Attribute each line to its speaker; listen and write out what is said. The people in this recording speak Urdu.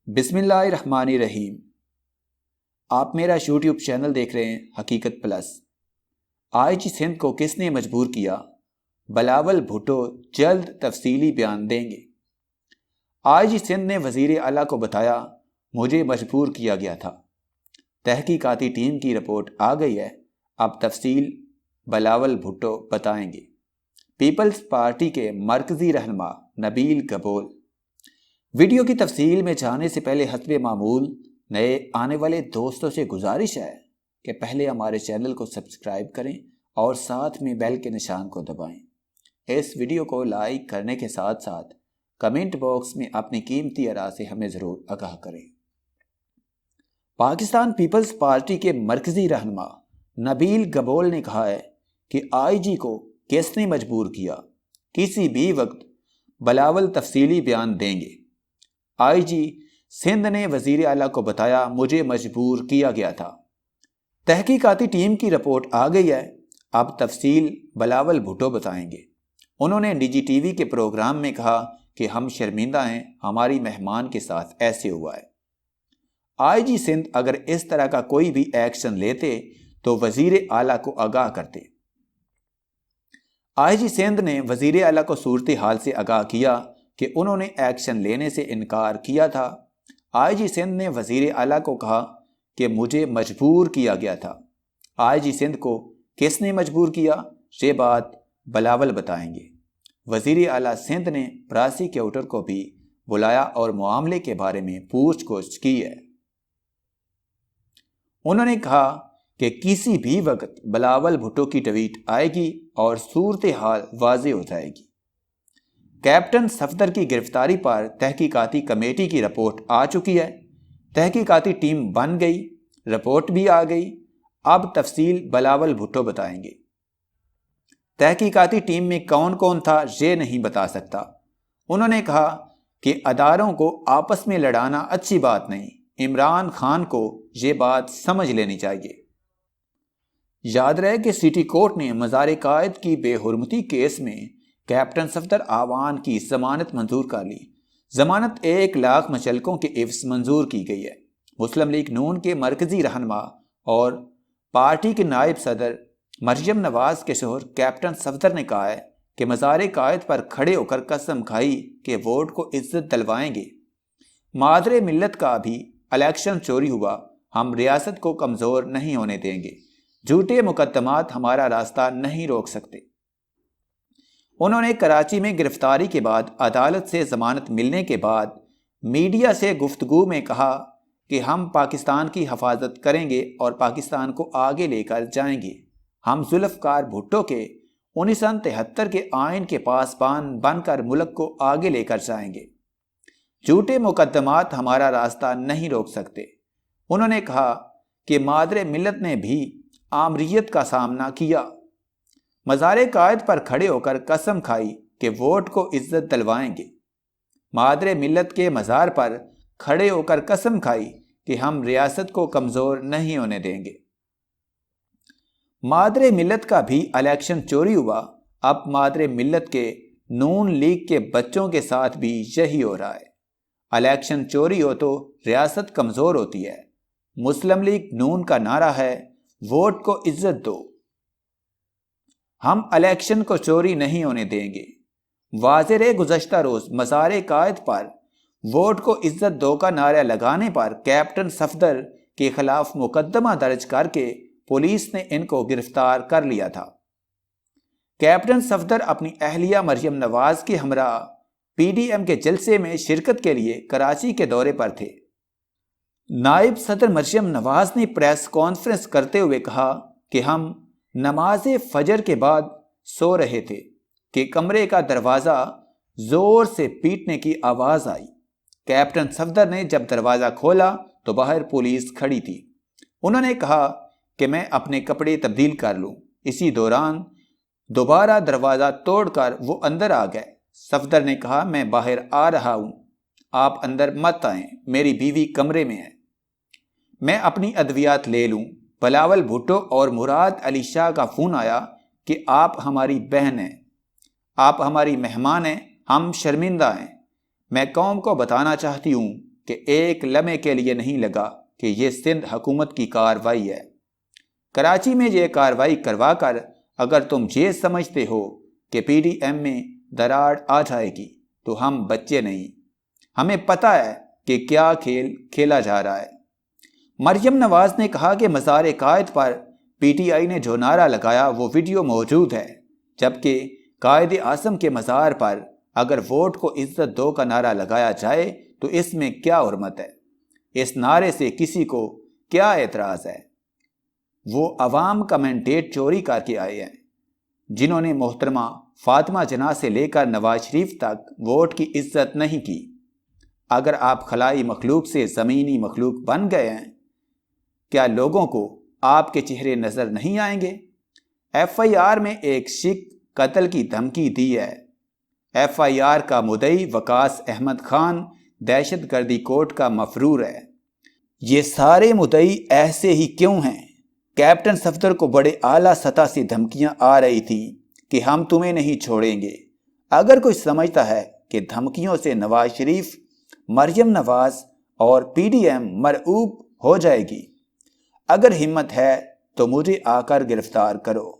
Speaker 1: بسم اللہ الرحمن الرحیم۔ آپ میرا یوٹیوب چینل دیکھ رہے ہیں حقیقت پلس۔ آئی جی سندھ کو کس نے مجبور کیا؟ بلاول بھٹو جلد تفصیلی بیان دیں گے۔ آئی جی سندھ نے وزیر اعلیٰ کو بتایا مجھے مجبور کیا گیا تھا۔ تحقیقاتی ٹیم کی رپورٹ آ گئی ہے، اب تفصیل بلاول بھٹو بتائیں گے۔ پیپلز پارٹی کے مرکزی رہنما نبیل گبول۔ ویڈیو کی تفصیل میں جانے سے پہلے حسب معمول نئے آنے والے دوستوں سے گزارش ہے کہ پہلے ہمارے چینل کو سبسکرائب کریں اور ساتھ میں بیل کے نشان کو دبائیں۔ اس ویڈیو کو لائک کرنے کے ساتھ ساتھ کمنٹ باکس میں اپنی قیمتی آراء سے ہمیں ضرور آگاہ کریں۔ پاکستان پیپلز پارٹی کے مرکزی رہنما نبیل گبول نے کہا ہے کہ آئی جی کو کس نے مجبور کیا؟ کسی بھی وقت بلاول تفصیلی بیان دیں گے۔ آئی جی سندھ نے وزیر اعلیٰ کو بتایا مجھے مجبور کیا گیا تھا۔ تحقیقاتی ٹیم کی رپورٹ آ گئی ہے، اب تفصیل بلاول بھٹو بتائیں گے۔ انہوں نے نجی ٹی وی کے پروگرام میں کہا کہ ہم شرمندہ ہیں، ہماری مہمان کے ساتھ ایسے ہوا ہے۔ آئی جی سندھ اگر اس طرح کا کوئی بھی ایکشن لیتے تو وزیر اعلیٰ کو آگاہ کرتے۔ آئی جی سندھ نے وزیر اعلیٰ کو صورتحال سے آگاہ کیا کہ انہوں نے ایکشن لینے سے انکار کیا تھا۔ آئی جی سندھ نے وزیر اعلیٰ کو کہا کہ مجھے مجبور کیا گیا تھا۔ آئی جی سندھ کو کس نے مجبور کیا؟ یہ بات بلاول بتائیں گے۔ وزیر اعلیٰ سندھ نے پراسیکیوٹر کو بھی بلایا اور معاملے کے بارے میں پوچھ گچھ کی ہے۔ انہوں نے کہا کہ کسی بھی وقت بلاول بھٹو کی ٹویٹ آئے گی اور صورتحال واضح ہو جائے گی۔ کیپٹن صفدر کی گرفتاری پر تحقیقاتی کمیٹی کی رپورٹ آ چکی ہے، تحقیقاتی ٹیم بن گئی، رپورٹ بھی آ گئی، اب تفصیل بلاول بھٹو بتائیں گے۔ تحقیقاتی ٹیم میں کون کون تھا یہ نہیں بتا سکتا۔ انہوں نے کہا کہ اداروں کو آپس میں لڑانا اچھی بات نہیں، عمران خان کو یہ بات سمجھ لینی چاہیے۔ یاد رہے کہ سٹی کورٹ نے مزار قائد کی بے حرمتی کیس میں کیپٹن صفدر اعوان کی ضمانت منظور کر لی۔ ضمانت 1 لاکھ مچلقوں کے عوض منظور کی گئی ہے۔ مسلم لیگ نون کے مرکزی رہنما اور پارٹی کے نائب صدر مریم نواز کے شوہر کیپٹن صفدر نے کہا ہے کہ مزار قائد پر کھڑے ہو کر قسم کھائی کہ ووٹ کو عزت دلوائیں گے۔ مادر ملت کا بھی الیکشن چوری ہوا، ہم ریاست کو کمزور نہیں ہونے دیں گے، جھوٹے مقدمات ہمارا راستہ نہیں روک سکتے۔ انہوں نے کراچی میں گرفتاری کے بعد عدالت سے ضمانت ملنے کے بعد میڈیا سے گفتگو میں کہا کہ ہم پاکستان کی حفاظت کریں گے اور پاکستان کو آگے لے کر جائیں گے۔ ہم ذوالفقار بھٹو کے 1973 کے آئین کے پاسبان بن کر ملک کو آگے لے کر جائیں گے، جھوٹے مقدمات ہمارا راستہ نہیں روک سکتے۔ انہوں نے کہا کہ مادر ملت نے بھی آمریت کا سامنا کیا، مزار قائد پر کھڑے ہو کر قسم کھائی کہ ووٹ کو عزت دلوائیں گے۔ مادر ملت کے مزار پر کھڑے ہو کر قسم کھائی کہ ہم ریاست کو کمزور نہیں ہونے دیں گے۔ مادر ملت کا بھی الیکشن چوری ہوا، اب مادر ملت کے نون لیگ کے بچوں کے ساتھ بھی یہی ہو رہا ہے۔ الیکشن چوری ہو تو ریاست کمزور ہوتی ہے۔ مسلم لیگ نون کا نعرہ ہے ووٹ کو عزت دو۔ ہم الیکشن کو چوری نہیں ہونے دیں گے۔ واضح رہے گزشتہ روز مزار قائد پر ووٹ کو عزت دو کا نعرہ لگانے پر کیپٹن صفدر کے خلاف مقدمہ درج کر کے پولیس نے ان کو گرفتار کر لیا تھا۔ کیپٹن صفدر اپنی اہلیہ مریم نواز کے ہمراہ پی ڈی ایم کے جلسے میں شرکت کے لیے کراچی کے دورے پر تھے۔ نائب صدر مریم نواز نے پریس کانفرنس کرتے ہوئے کہا کہ ہم نماز فجر کے بعد سو رہے تھے کہ کمرے کا دروازہ زور سے پیٹنے کی آواز آئی۔ کیپٹن صفدر نے جب دروازہ کھولا تو باہر پولیس کھڑی تھی۔ انہوں نے کہا کہ میں اپنے کپڑے تبدیل کر لوں، اسی دوران دوبارہ دروازہ توڑ کر وہ اندر آ گئے۔ صفدر نے کہا میں باہر آ رہا ہوں، آپ اندر مت آئیں، میری بیوی کمرے میں ہے، میں اپنی ادویات لے لوں۔ بلاول بھٹو اور مراد علی شاہ کا فون آیا کہ آپ ہماری بہن ہیں، آپ ہماری مہمان ہیں، ہم شرمندہ ہیں۔ میں قوم کو بتانا چاہتی ہوں کہ ایک لمحے کے لیے نہیں لگا کہ یہ سندھ حکومت کی کارروائی ہے۔ کراچی میں یہ کارروائی کروا کر اگر تم یہ سمجھتے ہو کہ پی ڈی ایم میں دراڑ آ جائے گی تو ہم بچے نہیں، ہمیں پتہ ہے کہ کیا کھیل کھیلا جا رہا ہے۔ مریم نواز نے کہا کہ مزار قائد پر پی ٹی آئی نے جو نعرہ لگایا وہ ویڈیو موجود ہے، جبکہ قائد اعظم کے مزار پر اگر ووٹ کو عزت دو کا نعرہ لگایا جائے تو اس میں کیا حرمت ہے؟ اس نعرے سے کسی کو کیا اعتراض ہے؟ وہ عوام کا مینڈیٹ چوری کر کے آئے ہیں جنہوں نے محترمہ فاطمہ جناح سے لے کر نواز شریف تک ووٹ کی عزت نہیں کی۔ اگر آپ خلائی مخلوق سے زمینی مخلوق بن گئے ہیں، کیا لوگوں کو آپ کے چہرے نظر نہیں آئیں گے؟ ایف آئی آر میں ایک شخص قتل کی دھمکی دی ہے۔ ایف آئی آر کا مدعی وقاص احمد خان دہشت گردی کوڈ کا مفرور ہے۔ یہ سارے مدعی ایسے ہی کیوں ہیں؟ کیپٹن صفدر کو بڑے اعلیٰ سطح سے دھمکیاں آ رہی تھیں کہ ہم تمہیں نہیں چھوڑیں گے۔ اگر کوئی سمجھتا ہے کہ دھمکیوں سے نواز شریف، مریم نواز اور پی ڈی ایم مرعوب ہو جائے گی، اگر ہمت ہے تو مجھے آ کر گرفتار کرو۔